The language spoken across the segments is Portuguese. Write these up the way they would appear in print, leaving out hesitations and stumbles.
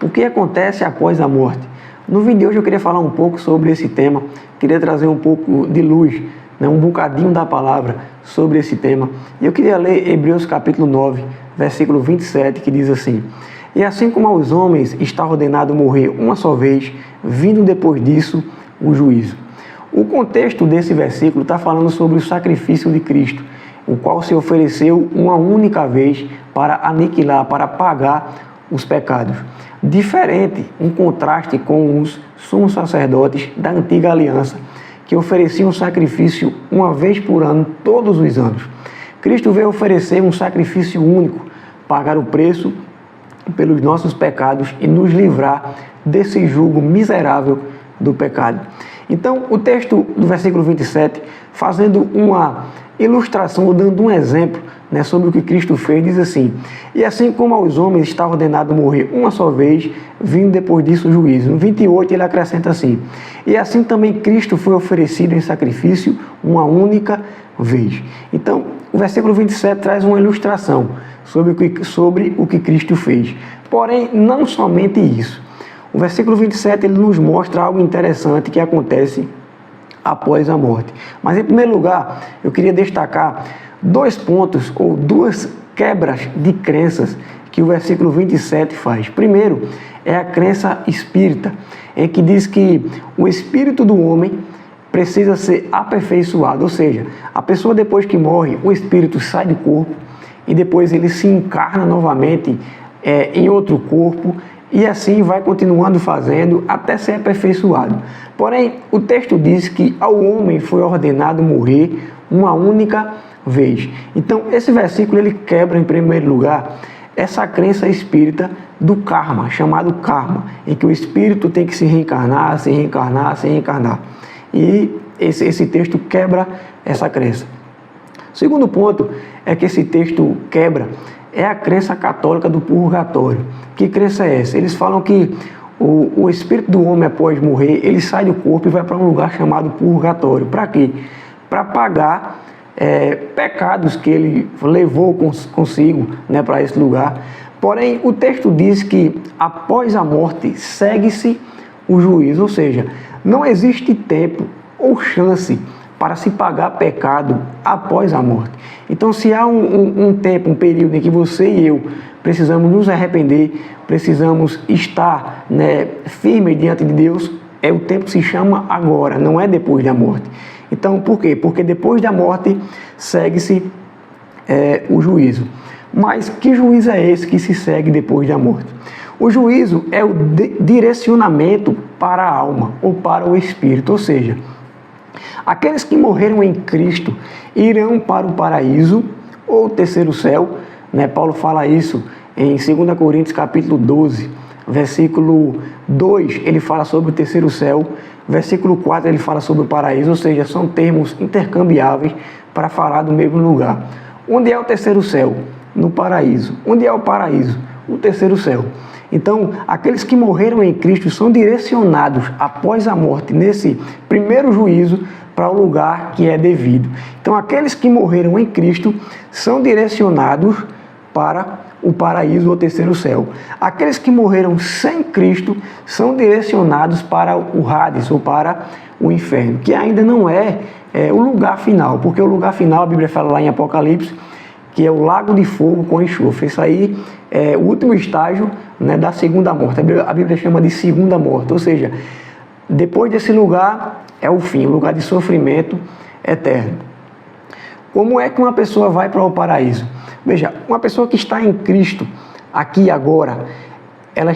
o que acontece após a morte? No vídeo de hoje eu queria falar um pouco sobre esse tema, queria trazer um pouco de luz, um bocadinho da palavra sobre esse tema. E eu queria ler Hebreus capítulo 9, versículo 27, que diz assim: E assim como aos homens está ordenado morrer uma só vez, vindo depois disso o juízo. O contexto desse versículo está falando sobre o sacrifício de Cristo, o qual se ofereceu uma única vez para aniquilar, para pagar os pecados. Diferente, um contraste com os sumos sacerdotes da antiga aliança, que ofereciam sacrifício uma vez por ano, todos os anos. Cristo veio oferecer um sacrifício único, pagar o preço pelos nossos pecados e nos livrar desse jugo miserável do pecado. Então, o texto do versículo 27, fazendo uma ilustração, ou dando um exemplo sobre o que Cristo fez, diz assim: E assim como aos homens está ordenado morrer uma só vez, vindo depois disso o juízo. No 28 ele acrescenta assim: E assim também Cristo foi oferecido em sacrifício uma única vez. Então, o versículo 27 traz uma ilustração sobre o que Cristo fez. Porém, não somente isso. O versículo 27 ele nos mostra algo interessante que acontece após a morte. Mas, em primeiro lugar, eu queria destacar dois pontos ou duas quebras de crenças que o versículo 27 faz. Primeiro, é a crença espírita, em que diz que o espírito do homem precisa ser aperfeiçoado, ou seja, a pessoa depois que morre, o espírito sai do corpo e depois ele se encarna novamente em outro corpo, e assim vai continuando fazendo até ser aperfeiçoado. Porém, o texto diz que ao homem foi ordenado morrer uma única vez. Então, esse versículo ele quebra, em primeiro lugar, essa crença espírita do karma, chamado karma, em que o espírito tem que se reencarnar, se reencarnar, se reencarnar. E esse texto quebra essa crença. O segundo ponto é que esse texto quebra é a crença católica do purgatório. Que crença é essa? Eles falam que o espírito do homem, após morrer, ele sai do corpo e vai para um lugar chamado purgatório. Para quê? Para pagar pecados que ele levou consigo para esse lugar. Porém, o texto diz que após a morte segue-se o juízo, ou seja, não existe tempo ou chance para se pagar pecado após a morte. Então, se há um tempo, um período em que você e eu precisamos nos arrepender, precisamos estar firmes diante de Deus, o tempo se chama agora, não é depois da morte. Então, por quê? Porque depois da morte segue-se o juízo. Mas que juízo é esse que se segue depois da morte? O juízo é o direcionamento para a alma ou para o espírito, ou seja, aqueles que morreram em Cristo irão para o paraíso ou o terceiro céu. Paulo fala isso em 2 Coríntios capítulo 12, versículo 2, ele fala sobre o terceiro céu, versículo 4 ele fala sobre o paraíso, ou seja, são termos intercambiáveis para falar do mesmo lugar. Onde é o terceiro céu? No paraíso. Onde é o paraíso? O terceiro céu. Então, aqueles que morreram em Cristo são direcionados após a morte, nesse primeiro juízo, para o lugar que é devido. Então, aqueles que morreram em Cristo são direcionados para o paraíso ou terceiro céu. Aqueles que morreram sem Cristo são direcionados para o Hades ou para o inferno, que ainda não é o lugar final, porque o lugar final, a Bíblia fala lá em Apocalipse, que é o lago de fogo com enxofre. Isso aí é o último estágio da segunda morte. A Bíblia chama de segunda morte, ou seja, depois desse lugar é o fim, o lugar de sofrimento eterno. Como é que uma pessoa vai para o paraíso? Veja, uma pessoa que está em Cristo, aqui e agora, ela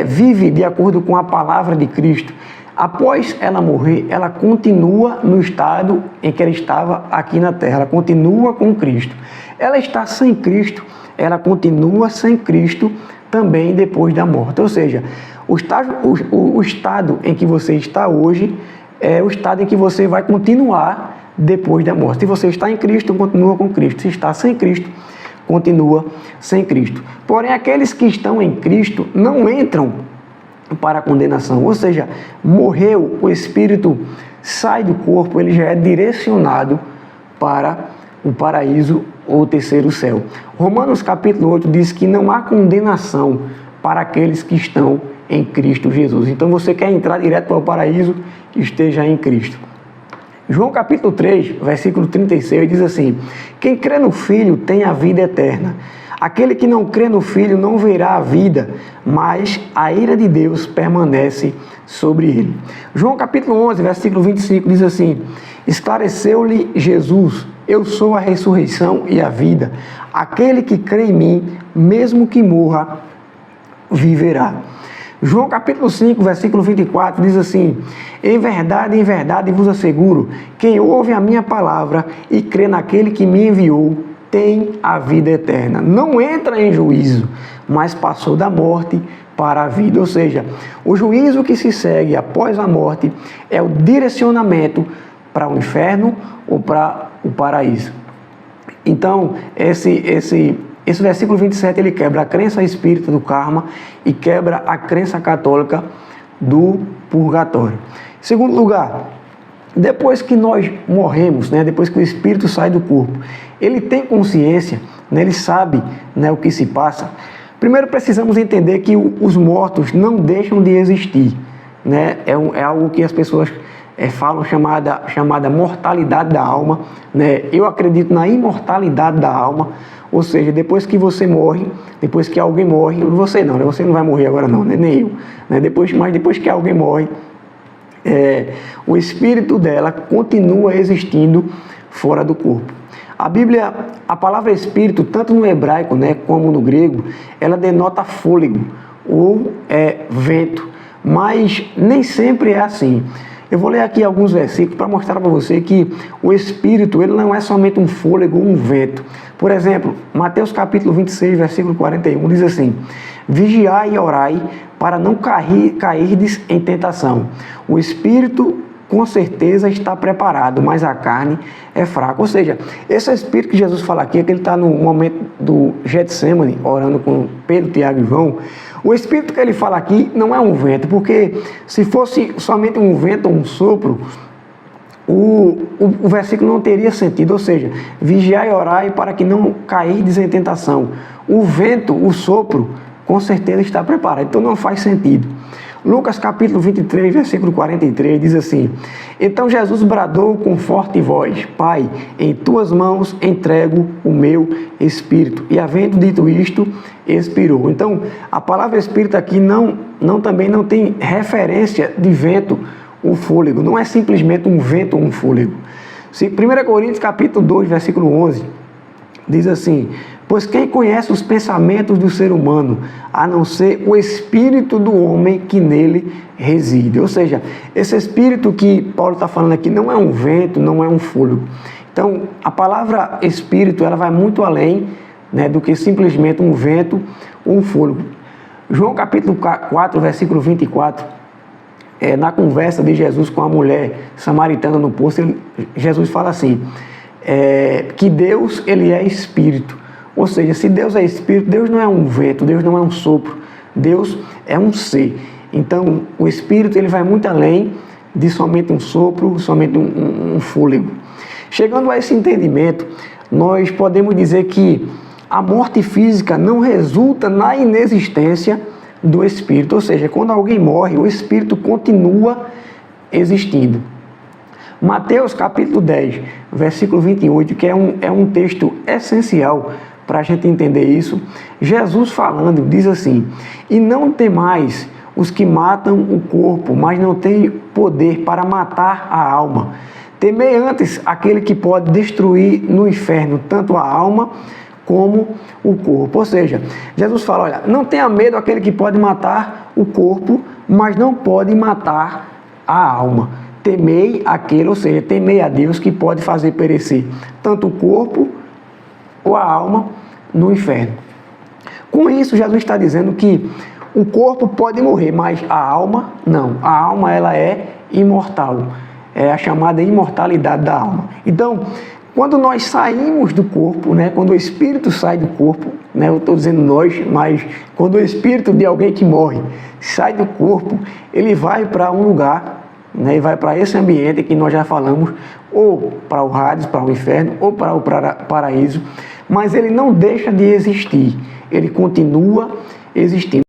vive de acordo com a palavra de Cristo. Após ela morrer, ela continua no estado em que ela estava aqui na terra, ela continua com Cristo. Ela está sem Cristo, ela continua sem Cristo também depois da morte. Ou seja, o estado em que você está hoje é o estado em que você vai continuar depois da morte. Se você está em Cristo, continua com Cristo. Se está sem Cristo, continua sem Cristo. Porém, aqueles que estão em Cristo não entram para a condenação, ou seja, morreu, o espírito sai do corpo, ele já é direcionado para o paraíso ou o terceiro céu. Romanos capítulo 8 diz que não há condenação para aqueles que estão em Cristo Jesus. Então você quer entrar direto para o paraíso, esteja em Cristo. João capítulo 3, versículo 36 diz assim: quem crê no Filho tem a vida eterna. Aquele que não crê no Filho não verá a vida, mas a ira de Deus permanece sobre ele. João capítulo 11, versículo 25 diz assim: esclareceu-lhe Jesus: eu sou a ressurreição e a vida. Aquele que crê em mim, mesmo que morra, viverá. João capítulo 5, versículo 24 diz assim: em verdade vos asseguro, quem ouve a minha palavra e crê naquele que me enviou, tem a vida eterna. Não entra em juízo, mas passou da morte para a vida. Ou seja, o juízo que se segue após a morte é o direcionamento para o inferno ou para o paraíso. Então, esse versículo 27, ele quebra a crença espírita do karma e quebra a crença católica do purgatório. Em segundo lugar, depois que nós morremos, depois que o espírito sai do corpo, ele tem consciência, ele sabe o que se passa. Primeiro precisamos entender que os mortos não deixam de existir. É algo que as pessoas falam chamada mortalidade da alma. Eu acredito na imortalidade da alma, ou seja, depois que você morre, depois que alguém morre, você não vai morrer agora não, nem eu. Mas depois que alguém morre, o espírito dela continua existindo fora do corpo. A Bíblia, a palavra espírito, tanto no hebraico como no grego, ela denota fôlego ou vento, mas nem sempre é assim. Eu vou ler aqui alguns versículos para mostrar para você que o espírito ele não é somente um fôlego ou um vento. Por exemplo, Mateus capítulo 26, versículo 41 diz assim: vigiai e orai para não cairdes em tentação. O espírito com certeza está preparado, mas a carne é fraca. Ou seja, esse espírito que Jesus fala aqui, é que ele está no momento do Getsemane, orando com Pedro, Tiago e João. O espírito que ele fala aqui não é um vento, porque se fosse somente um vento ou um sopro, o versículo não teria sentido. Ou seja, vigiai e orai para que não cairdes em tentação. O vento, o sopro, com certeza está preparado, então não faz sentido. Lucas capítulo 23, versículo 43 diz assim: então Jesus bradou com forte voz: Pai, em tuas mãos entrego o meu espírito. E havendo dito isto, expirou. Então, a palavra espírito aqui também não tem referência de vento ou fôlego. Não é simplesmente um vento ou um fôlego. 1 Coríntios capítulo 2, versículo 11 diz assim: pois quem conhece os pensamentos do ser humano, a não ser o espírito do homem que nele reside. Ou seja, esse espírito que Paulo está falando aqui não é um vento, não é um fôlego. Então, a palavra espírito, ela vai muito além do que simplesmente um vento ou um fôlego. João capítulo 4, versículo 24, na conversa de Jesus com a mulher samaritana no poço, Jesus fala assim, que Deus, ele é espírito. Ou seja, se Deus é espírito, Deus não é um vento, Deus não é um sopro, Deus é um ser. Então, o espírito ele vai muito além de somente um sopro, somente um fôlego. Chegando a esse entendimento, nós podemos dizer que a morte física não resulta na inexistência do espírito. Ou seja, quando alguém morre, o espírito continua existindo. Mateus capítulo 10, versículo 28, que é um texto essencial para a gente entender isso. Jesus falando, diz assim: e não temais os que matam o corpo, mas não têm poder para matar a alma. Temei antes aquele que pode destruir no inferno tanto a alma como o corpo. Ou seja, Jesus fala, olha, não tenha medo aquele que pode matar o corpo, mas não pode matar a alma. Temei aquele, ou seja, temei a Deus que pode fazer perecer tanto o corpo ou a alma no inferno. Com isso, Jesus está dizendo que o corpo pode morrer, mas a alma não. A alma ela é imortal. É a chamada imortalidade da alma. Então, quando nós saímos do corpo, quando o espírito sai do corpo, eu estou dizendo nós, mas quando o espírito de alguém que morre sai do corpo, ele vai para um lugar, e vai para esse ambiente que nós já falamos, ou para o Hades, para o inferno, ou para o paraíso, mas ele não deixa de existir, ele continua existindo.